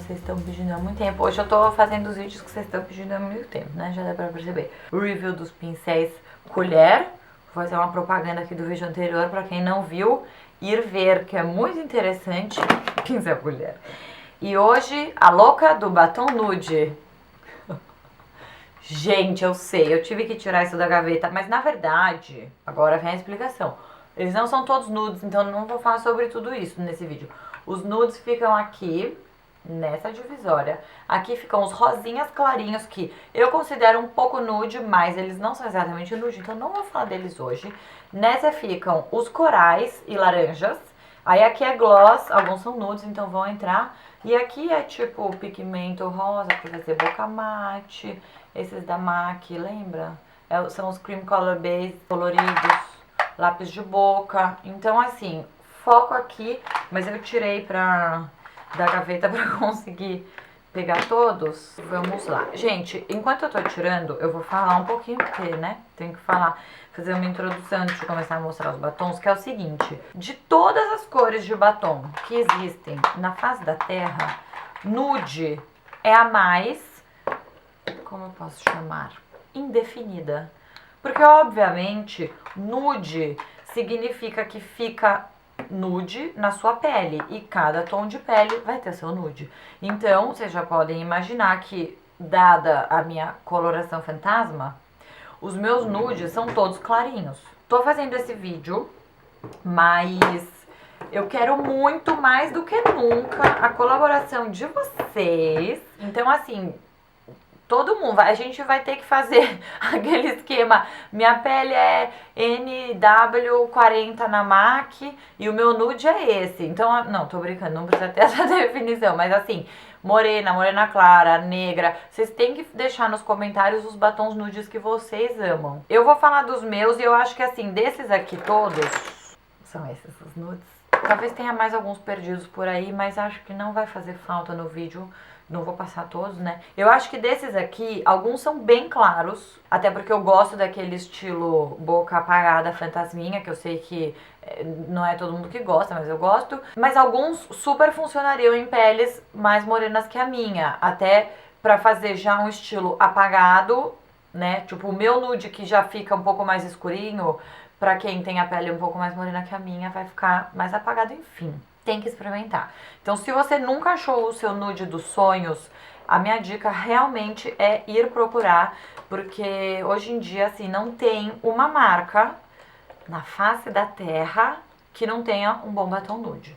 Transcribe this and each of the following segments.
vocês estão pedindo há muito tempo. Hoje eu tô fazendo os vídeos que vocês estão pedindo há muito tempo, né? Já dá pra perceber. O review dos pincéis colher. Vou fazer uma propaganda aqui do vídeo anterior pra quem não viu ir ver, que é muito interessante. Pincel colher. E hoje, a louca do batom nude. Gente, eu sei, eu tive que tirar isso da gaveta, mas na verdade, agora vem a explicação. Eles não são todos nudes, então não vou falar sobre tudo isso nesse vídeo. Os nudes ficam aqui, nessa divisória. Aqui ficam os rosinhas clarinhos, que eu considero um pouco nude, mas eles não são exatamente nude, então não vou falar deles hoje. Nessa ficam os corais e laranjas. Aí aqui é gloss, alguns são nudes, então vão entrar. E aqui é tipo pigmento rosa, que vai ser boca mate. Esses da MAC, lembra? São os cream color base coloridos. Lápis de boca. Então assim, foco aqui, mas eu tirei da gaveta pra conseguir pegar todos. Vamos lá. Gente, enquanto eu tô tirando, eu vou falar um pouquinho, porque, né, tenho que fazer uma introdução antes de começar a mostrar os batons, que é o seguinte: de todas as cores de batom que existem na face da Terra, nude é a mais, como eu posso chamar? Indefinida. Porque, obviamente, nude significa que fica nude na sua pele. E cada tom de pele vai ter seu nude. Então, vocês já podem imaginar que, dada a minha coloração fantasma, os meus nudes são todos clarinhos. Tô fazendo esse vídeo, mas eu quero muito mais do que nunca a colaboração de vocês. Então, assim, todo mundo, a gente vai ter que fazer aquele esquema. Minha pele é NW40 na MAC e o meu nude é esse. Então, não, tô brincando, não precisa ter essa definição. Mas assim, morena clara, negra. Vocês têm que deixar nos comentários os batons nudes que vocês amam. Eu vou falar dos meus e eu acho que assim, desses aqui todos, são esses os nudes. Talvez tenha mais alguns perdidos por aí, mas acho que não vai fazer falta no vídeo. Não vou passar todos, né? Eu acho que desses aqui, alguns são bem claros. Até porque eu gosto daquele estilo boca apagada, fantasminha, que eu sei que não é todo mundo que gosta, mas eu gosto. Mas alguns super funcionariam em peles mais morenas que a minha. Até pra fazer já um estilo apagado, né? Tipo o meu nude, que já fica um pouco mais escurinho. Pra quem tem a pele um pouco mais morena que a minha, vai ficar mais apagado, enfim. Tem que experimentar. Então, se você nunca achou o seu nude dos sonhos, a minha dica realmente é ir procurar, porque hoje em dia, assim, não tem uma marca na face da Terra que não tenha um bom batom nude.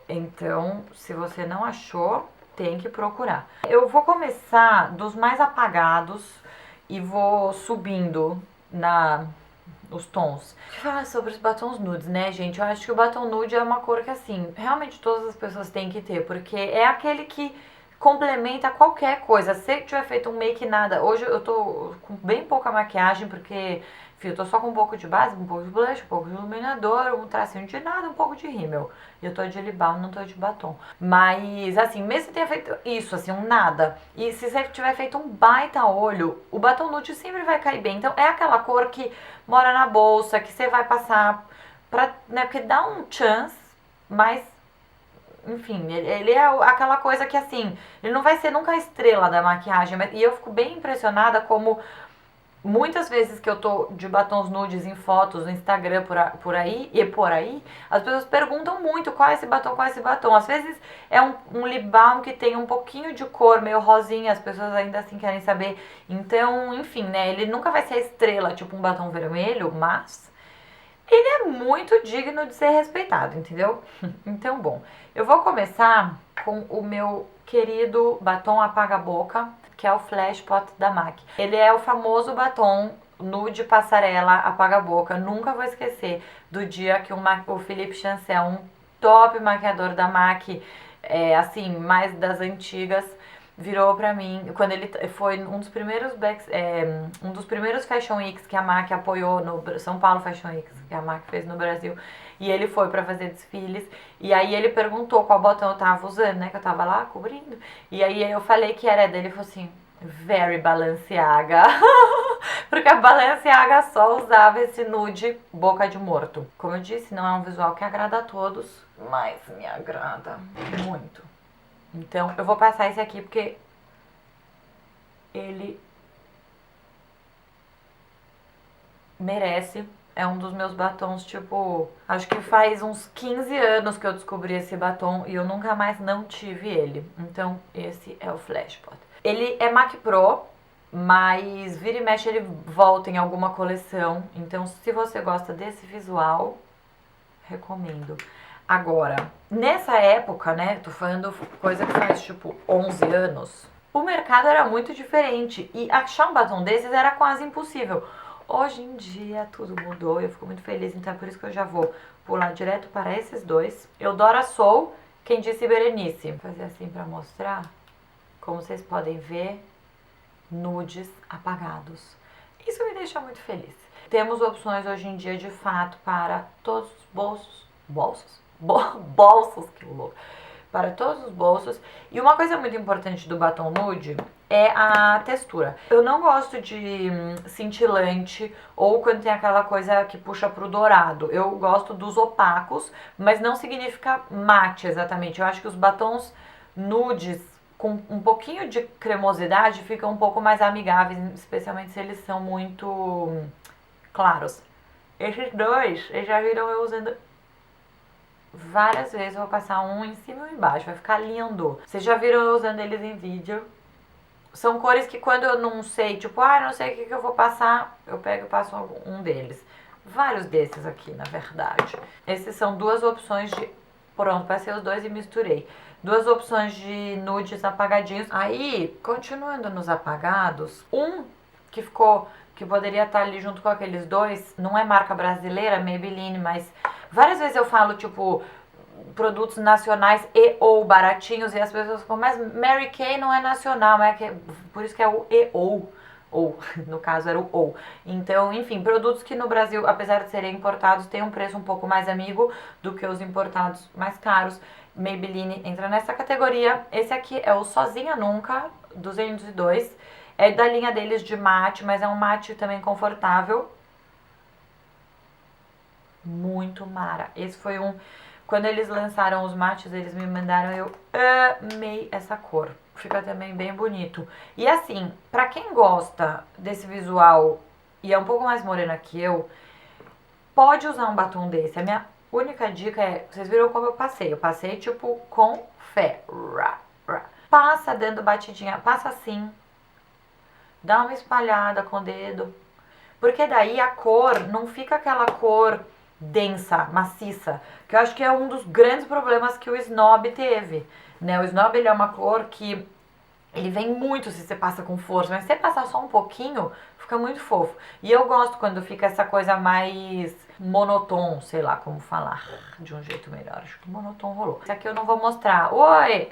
Então, se você não achou, tem que procurar. Eu vou começar dos mais apagados e vou subindo os tons. Falar sobre os batons nudes, né, gente? Eu acho que o batom nude é uma cor que, assim, realmente todas as pessoas têm que ter, porque é aquele que complementa qualquer coisa. Se você tiver feito um make nada, hoje eu tô com bem pouca maquiagem, porque, enfim, eu tô só com um pouco de base, um pouco de blush, um pouco de iluminador, um tracinho de nada, um pouco de rímel. Eu tô de lip balm, não tô de batom. Mas, assim, mesmo que tenha feito isso, assim, um nada, e se você tiver feito um baita olho, o batom nude sempre vai cair bem. Então, é aquela cor que mora na bolsa, que você vai passar pra, né, porque dá um chance, mas, enfim, ele é aquela coisa que, assim, ele não vai ser nunca a estrela da maquiagem, e eu fico bem impressionada como muitas vezes que eu tô de batons nudes em fotos no Instagram por aí, as pessoas perguntam muito qual é esse batom, qual é esse batom. Às vezes é um lip balm que tem um pouquinho de cor, meio rosinha, as pessoas ainda assim querem saber. Então, enfim, né, ele nunca vai ser a estrela, tipo um batom vermelho, mas ele é muito digno de ser respeitado, entendeu? Então, bom, eu vou começar com o meu querido batom apaga-boca, que é o Flash Pot da MAC. Ele é o famoso batom nude passarela apaga-boca. Nunca vou esquecer do dia que o Philippe Chancel, um top maquiador da MAC, assim, mais das antigas, virou pra mim, quando ele foi um dos primeiros Fashion Weeks que a MAC apoiou no São Paulo Fashion Weeks, que a MAC fez no Brasil, e ele foi pra fazer desfiles, e aí ele perguntou qual botão eu tava usando, né, que eu tava lá cobrindo, e aí eu falei que era dele, ele falou assim, very Balenciaga, porque a Balenciaga só usava esse nude boca de morto. Como eu disse, não é um visual que agrada a todos, mas me agrada muito. Então, eu vou passar esse aqui porque ele merece. É um dos meus batons, tipo... Acho que faz uns 15 anos que eu descobri esse batom e eu nunca mais não tive ele. Então, esse é o Flashpot. Ele é MAC Pro, mas vira e mexe ele volta em alguma coleção. Então, se você gosta desse visual, recomendo. Agora, nessa época, né, tô falando coisa que faz tipo 11 anos, o mercado era muito diferente e achar um batom desses era quase impossível. Hoje em dia tudo mudou e eu fico muito feliz, então é por isso que eu já vou pular direto para esses dois. Eudora Sou, Quem Disse Berenice. Vou fazer assim pra mostrar. Como vocês podem ver, nudes apagados. Isso me deixa muito feliz. Temos opções hoje em dia de fato para todos os bolsos. Bolsos, que louco. Para todos os bolsos. E uma coisa muito importante do batom nude é a textura. Eu não gosto de cintilante ou quando tem aquela coisa que puxa pro dourado. Eu gosto dos opacos, mas não significa mate exatamente. Eu acho que os batons nudes com um pouquinho de cremosidade ficam um pouco mais amigáveis, especialmente se eles são muito claros. Esses dois, eles já viram eu usando várias vezes. Eu vou passar um em cima e um embaixo, vai ficar lindo. Vocês já viram eu usando eles em vídeo. São cores que quando eu não sei, tipo, não sei o que eu vou passar, eu pego e passo um deles. Vários desses aqui, na verdade. Esses são duas opções de... Pronto, passei os dois e misturei. Duas opções de nudes apagadinhos. Aí, continuando nos apagados, um que ficou... que poderia estar ali junto com aqueles dois, não é marca brasileira, Maybelline, mas várias vezes eu falo, tipo, produtos nacionais e ou baratinhos, e as pessoas falam, mas Mary Kay não é nacional, por isso que é o e ou, no caso era o ou. Então, enfim, produtos que no Brasil, apesar de serem importados, têm um preço um pouco mais amigo do que os importados mais caros. Maybelline entra nessa categoria. Esse aqui é o Sozinha Nunca, 202. É da linha deles de mate, mas é um mate também confortável. Muito mara. Esse foi um... Quando eles lançaram os mates, eles me mandaram, eu amei essa cor. Fica também bem bonito. E assim, pra quem gosta desse visual e é um pouco mais morena que eu, pode usar um batom desse. A minha única dica é, vocês viram como eu passei? Eu passei tipo com fé. Passa dando batidinha, passa assim. Dá uma espalhada com o dedo. Porque daí a cor não fica aquela cor densa, maciça, que eu acho que é um dos grandes problemas que o Snob teve, né? O Snob, ele é uma cor que ele vem muito se você passa com força, mas se você passar só um pouquinho, fica muito fofo. E eu gosto quando fica essa coisa mais monotom, sei lá como falar de um jeito melhor. Acho que monotom rolou. Esse aqui eu não vou mostrar. Oi!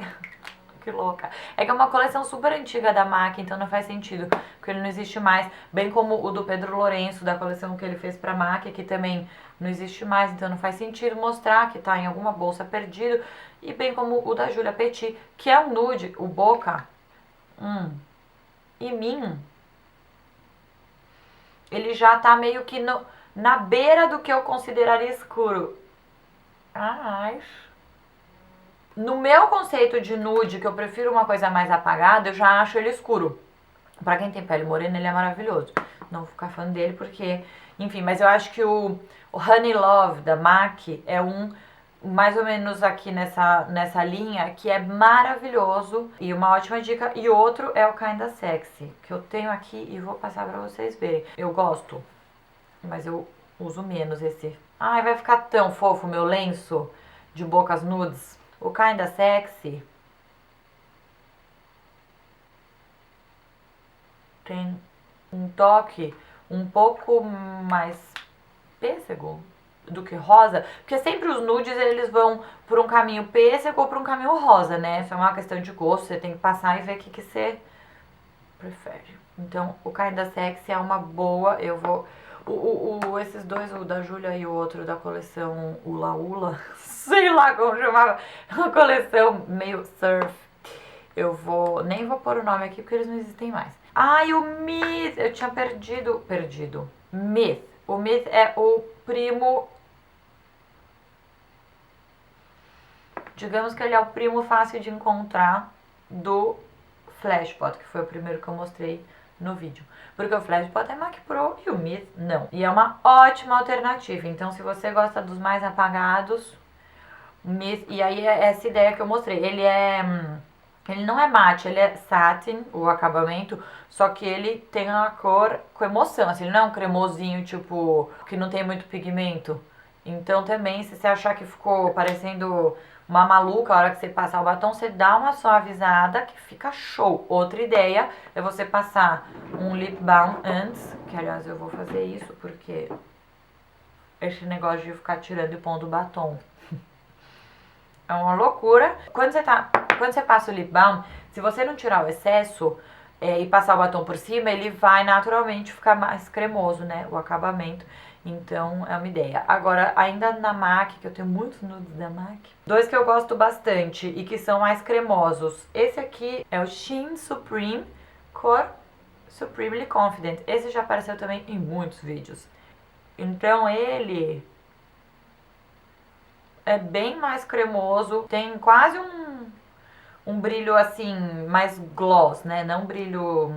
Que louca. É que é uma coleção super antiga da MAC, então não faz sentido, porque ele não existe mais. Bem como o do Pedro Lourenço, da coleção que ele fez pra MAC, que também não existe mais, então não faz sentido mostrar que tá em alguma bolsa perdido. E bem como o da Julia Petit, que é um nude, o Boca. Em mim, ele já tá meio que na beira do que eu consideraria escuro. Ai... No meu conceito de nude, que eu prefiro uma coisa mais apagada, eu já acho ele escuro. Pra quem tem pele morena, ele é maravilhoso. Não vou ficar fã dele porque... Enfim, mas eu acho que o Honey Love da MAC é um mais ou menos aqui nessa linha, que é maravilhoso e uma ótima dica. E outro é o Kinda Sexy, que eu tenho aqui e vou passar pra vocês verem. Eu gosto, mas eu uso menos esse. Ai, vai ficar tão fofo o meu lenço de bocas nudes. O Kinda Sexy tem um toque um pouco mais pêssego do que rosa, porque sempre os nudes eles vão por um caminho pêssego ou por um caminho rosa, né? Isso é uma questão de gosto, você tem que passar e ver o que você prefere. Então, o Kinda Sexy é uma boa, eu vou... esses dois, o da Julia e o outro da coleção Ula Ula, sei lá como chamava, uma coleção meio surf. Eu vou, nem vou pôr o nome aqui porque eles não existem mais. Ai, o Myth, eu tinha perdido, Myth. O Myth é o primo Digamos que ele é o primo fácil de encontrar do Flashpot, que foi o primeiro que eu mostrei no vídeo. Porque o Flashpot é Mac Pro e o Mi não. E é uma ótima alternativa. Então, se você gosta dos mais apagados, e aí é essa ideia que eu mostrei. Ele não é mate, ele é satin, o acabamento, só que ele tem uma cor com emoção, assim, ele não é um cremosinho, tipo, que não tem muito pigmento. Então também, se você achar que ficou parecendo uma maluca a hora que você passar o batom, você dá uma suavizada que fica show. Outra ideia é você passar um lip balm antes, que aliás eu vou fazer isso porque esse negócio de ficar tirando e pondo batom é uma loucura. Quando você passa o lip balm, se você não tirar o excesso e passar o batom por cima, ele vai naturalmente ficar mais cremoso, né? O acabamento. Então, é uma ideia. Agora, ainda na MAC, que eu tenho muitos nudes da MAC, dois que eu gosto bastante e que são mais cremosos. Esse aqui é o Shein Supreme, cor Supremely Confident. Esse já apareceu também em muitos vídeos. Então, ele é bem mais cremoso, tem quase um brilho assim, mais gloss, né? Não brilho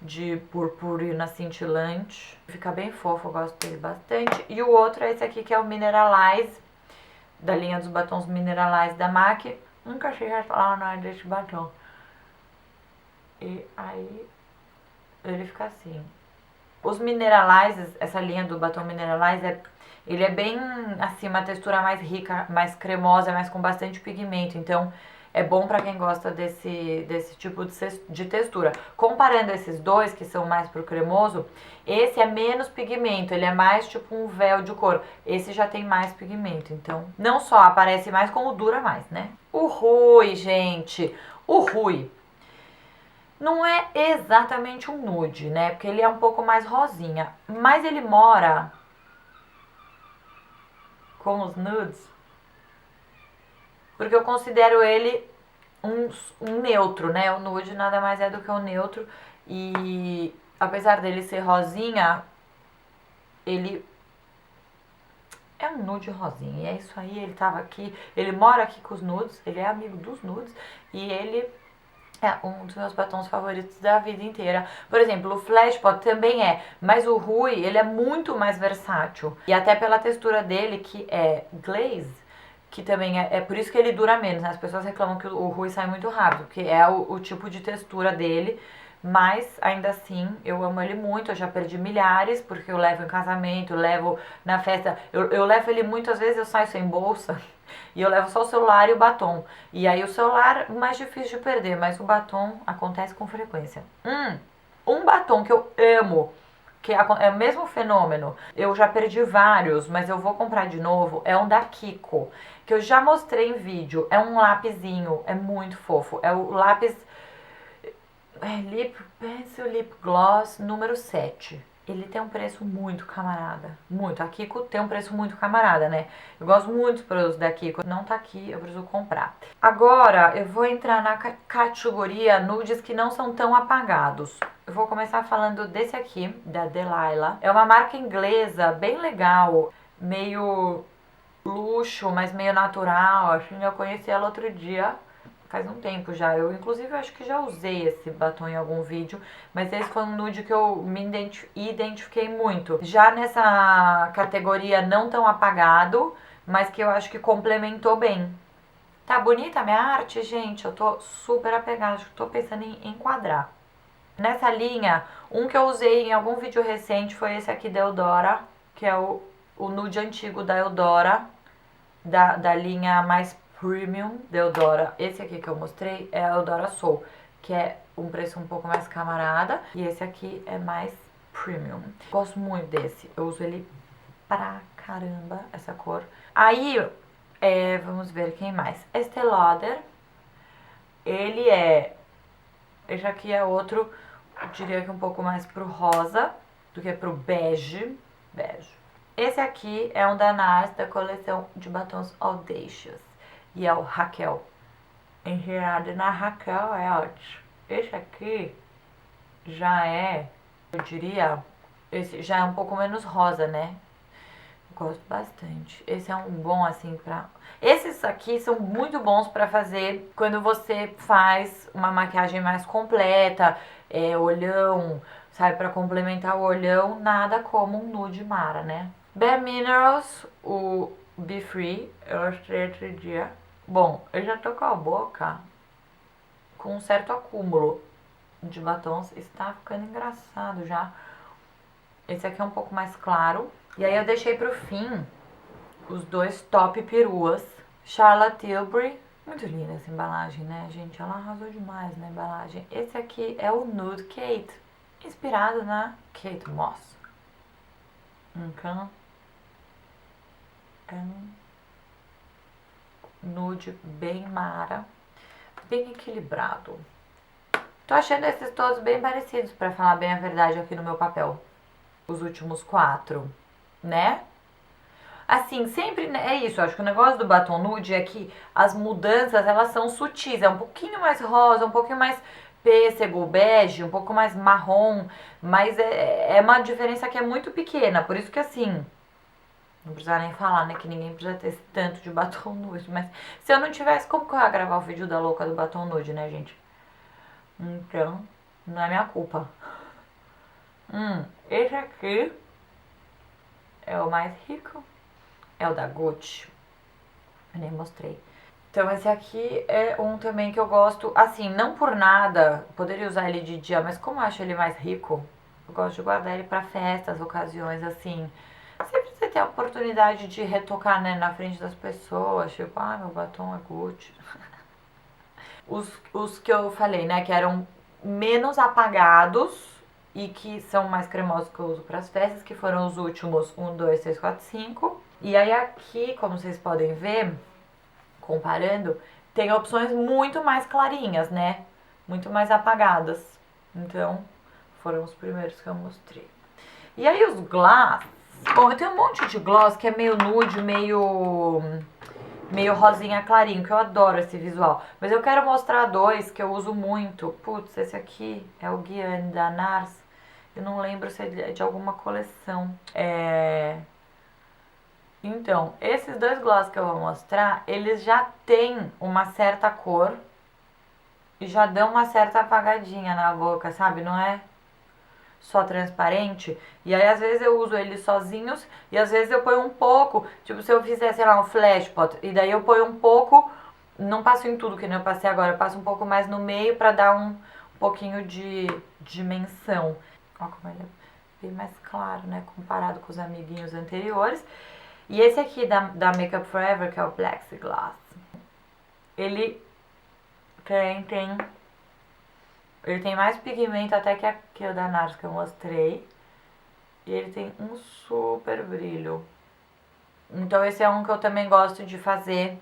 de purpurina cintilante. Fica bem fofo, eu gosto dele bastante. E o outro é esse aqui, que é o Mineralize, da linha dos batons Mineralize da MAC. Nunca achei a falar o nome desse batom. E aí, ele fica assim. Os Mineralizes, essa linha do batom Mineralize, ele é bem assim, uma textura mais rica, mais cremosa, mas com bastante pigmento. Então, é bom pra quem gosta desse tipo de textura. Comparando esses dois, que são mais pro cremoso, esse é menos pigmento, ele é mais tipo um véu de cor. Esse já tem mais pigmento, então não só aparece mais, como dura mais, né? O Rui, gente, o Rui não é exatamente um nude, né? Porque ele é um pouco mais rosinha, mas ele mora com os nudes porque eu considero ele um neutro, né? O nude nada mais é do que um neutro. E apesar dele ser rosinha, ele é um nude rosinha. E é isso aí, ele tava aqui, ele mora aqui com os nudes, ele é amigo dos nudes. E ele é um dos meus batons favoritos da vida inteira. Por exemplo, o Flashpot também é, mas o Rui, ele é muito mais versátil. E até pela textura dele, que é glaze, que também é por isso que ele dura menos, né? As pessoas reclamam que o Rui sai muito rápido, porque é o tipo de textura dele, mas ainda assim eu amo ele muito. Eu já perdi milhares, porque eu levo em casamento, eu levo na festa, eu levo ele muito, às vezes eu saio sem bolsa e eu levo só o celular e o batom. E aí o celular mais difícil de perder, mas o batom acontece com frequência. Um batom que eu amo, que é o mesmo fenômeno, eu já perdi vários, mas eu vou comprar de novo, é um da Kiko, que eu já mostrei em vídeo. É um lapisinho, é muito fofo. É o lápis Lip Pencil Lip Gloss número 7. Ele tem um preço muito camarada, muito. A Kiko tem um preço muito camarada, né? Eu gosto muito dos produtos da Kiko. Não tá aqui, eu preciso comprar. Agora, eu vou entrar na categoria nudes que não são tão apagados. Eu vou começar falando desse aqui, da Delilah. É uma marca inglesa, bem legal, meio luxo, mas meio natural. Acho que eu conheci ela outro dia, faz um tempo já. Eu, inclusive, acho que já usei esse batom em algum vídeo, mas esse foi um nude que eu me identifiquei muito. Já nessa categoria não tão apagado, mas que eu acho que complementou bem. Tá bonita a minha arte, gente? Eu tô super apegada, acho que tô pensando em enquadrar. Nessa linha, um que eu usei em algum vídeo recente foi esse aqui da Eudora, que é o nude antigo da Eudora, da linha mais premium da Eudora. Esse aqui que eu mostrei é a Eudora Soul, que é um preço um pouco mais camarada, e esse aqui é mais premium. Gosto muito desse, eu uso ele pra caramba, essa cor. Aí, vamos ver quem mais. Estée Lauder, ele é... Esse aqui é outro, eu diria que um pouco mais pro rosa do que pro bege. Esse aqui é um da NARS, da coleção de batons Audacious, e é o Raquel. Engenhado na Raquel é ótimo. Esse aqui já é, eu diria, esse já é um pouco menos rosa, né? Gosto bastante. Esse é um bom, assim, pra... Esses aqui são muito bons pra fazer quando você faz uma maquiagem mais completa, olhão, sabe? Pra complementar o olhão, nada como um nude Mara, né? Bare Minerals, o Be Free, eu mostrei outro dia. Bom, eu já tô com a boca com um certo acúmulo de batons. Está ficando engraçado já. Esse aqui é um pouco mais claro. E aí eu deixei pro fim os dois top peruas. Charlotte Tilbury. Muito linda essa embalagem, né, gente? Ela arrasou demais na embalagem. Esse aqui é o Nude Kate, inspirado na Kate Moss. Então, é um nude bem Mara, bem equilibrado. Tô achando esses todos bem parecidos, pra falar bem a verdade, aqui no meu papel. Os últimos 4, né? Assim, sempre é isso, eu acho que o negócio do batom nude é que as mudanças, elas são sutis, é um pouquinho mais rosa, um pouquinho mais pêssego, bege, um pouco mais marrom, mas é uma diferença que é muito pequena, por isso que assim, não precisa nem falar, né, que ninguém precisa ter esse tanto de batom nude, mas se eu não tivesse, como que eu ia gravar o vídeo da louca do batom nude, né, gente? Então, não é minha culpa. Esse aqui é o mais rico. É o da Gucci. Eu nem mostrei. Então esse aqui é um também que eu gosto, assim, não por nada, poderia usar ele de dia, mas como eu acho ele mais rico, eu gosto de guardar ele pra festas, ocasiões, assim. Sempre você tem a oportunidade de retocar, né, na frente das pessoas, tipo, ah, meu batom é Gucci. Os que eu falei, né, que eram menos apagados e que são mais cremosos que eu uso para as festas, que foram os últimos 1, 2, 3, 4, 5. E aí aqui, como vocês podem ver, comparando, tem opções muito mais clarinhas, né? Muito mais apagadas. Então, foram os primeiros que eu mostrei. E aí os gloss, bom, eu tenho um monte de gloss que é meio nude, meio rosinha clarinho, que eu adoro esse visual. Mas eu quero mostrar dois que eu uso muito. Putz, esse aqui é o Guiane da NARS. Eu não lembro se é de alguma coleção. Então, esses dois gloss que eu vou mostrar, eles já têm uma certa cor e já dão uma certa apagadinha na boca, sabe? Não é só transparente. E aí, às vezes, eu uso eles sozinhos e às vezes eu ponho um pouco. Tipo, se eu fizer, sei lá, um flash pot, e daí eu ponho um pouco, não passo em tudo que nem eu passei agora, eu passo um pouco mais no meio pra dar um pouquinho de dimensão. Olha como ele é bem mais claro, né? Comparado com os amiguinhos anteriores. E esse aqui da Makeup Forever, que é o Plexiglass, ele ele tem mais pigmento até que o da NARS que eu mostrei. E ele tem um super brilho. Então esse é um que eu também gosto de fazer,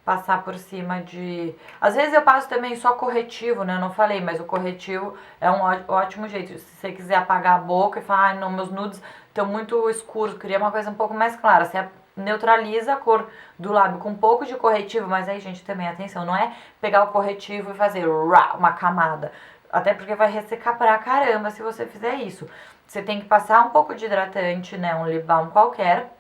passar por cima de... Às vezes eu passo também só corretivo, né? Eu não falei, mas o corretivo é um ótimo jeito. Se você quiser apagar a boca e falar, ah, não, meus nudes estão muito escuros, queria uma coisa um pouco mais clara. Você neutraliza a cor do lábio com um pouco de corretivo, mas aí, gente, também, atenção, não é pegar o corretivo e fazer uma camada. Até porque vai ressecar pra caramba se você fizer isso. Você tem que passar um pouco de hidratante, né? Um lip balm qualquer.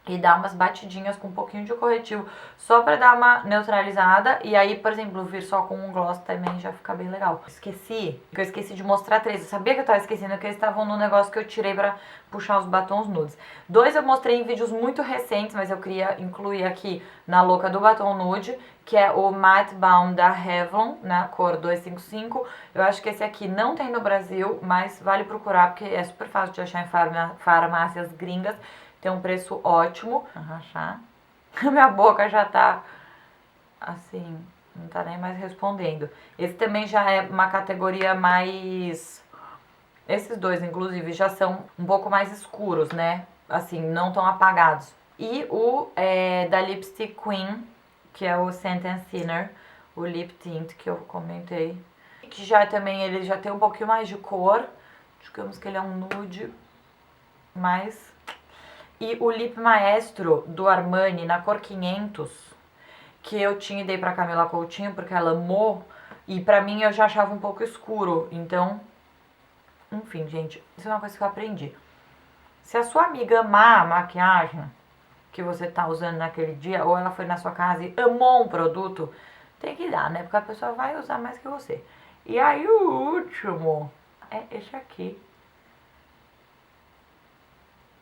E dar umas batidinhas com um pouquinho de corretivo, só pra dar uma neutralizada. E aí, por exemplo, vir só com um gloss também já fica bem legal. Eu esqueci de mostrar 3. Eu sabia que eu tava esquecendo, que eles estavam no negócio que eu tirei pra puxar os batons nudes. 2 eu mostrei em vídeos muito recentes, mas eu queria incluir aqui na louca do batom nude, que é o Matte Balm da Revlon, na cor 255. Eu acho que esse aqui não tem no Brasil, mas vale procurar, porque é super fácil de achar em farmácias gringas. Tem um preço ótimo. Arranchar. Minha boca já tá assim, não tá nem mais respondendo. Esse também já é uma categoria mais... Esses dois, inclusive, já são um pouco mais escuros, né? Assim, não tão apagados. E o da Lipstick Queen, que é o Sentence Thinner, o Lip Tint que eu comentei. Que já também, ele já tem um pouquinho mais de cor. Digamos que ele é um nude, mas... E o Lip Maestro do Armani na cor 500, que eu tinha e dei pra Camila Coutinho porque ela amou. E pra mim eu já achava um pouco escuro. Então, enfim, gente, isso é uma coisa que eu aprendi. Se a sua amiga amar a maquiagem que você tá usando naquele dia, ou ela foi na sua casa e amou um produto, tem que dar, né? Porque a pessoa vai usar mais que você. E aí o último é esse aqui.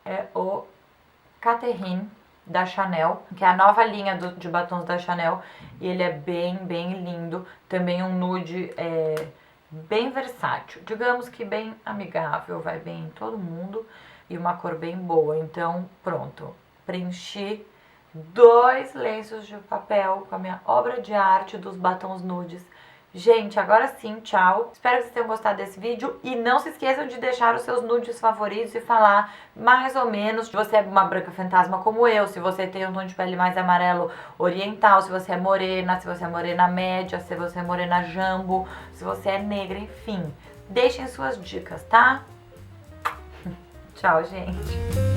É o Catherine da Chanel, que é a nova linha de batons da Chanel. E ele é bem lindo. Também um nude bem versátil. Digamos que bem amigável, vai bem em todo mundo. E uma cor bem boa. Então, pronto. Preenchi 2 lenços de papel com a minha obra de arte dos batons nudes. Gente, agora sim, tchau. Espero que vocês tenham gostado desse vídeo. E não se esqueçam de deixar os seus nudes favoritos e falar mais ou menos se você é uma branca fantasma como eu, se você tem um tom de pele mais amarelo oriental, se você é morena, se você é morena média, se você é morena jambo, se você é negra, enfim. Deixem suas dicas, tá? Tchau, gente.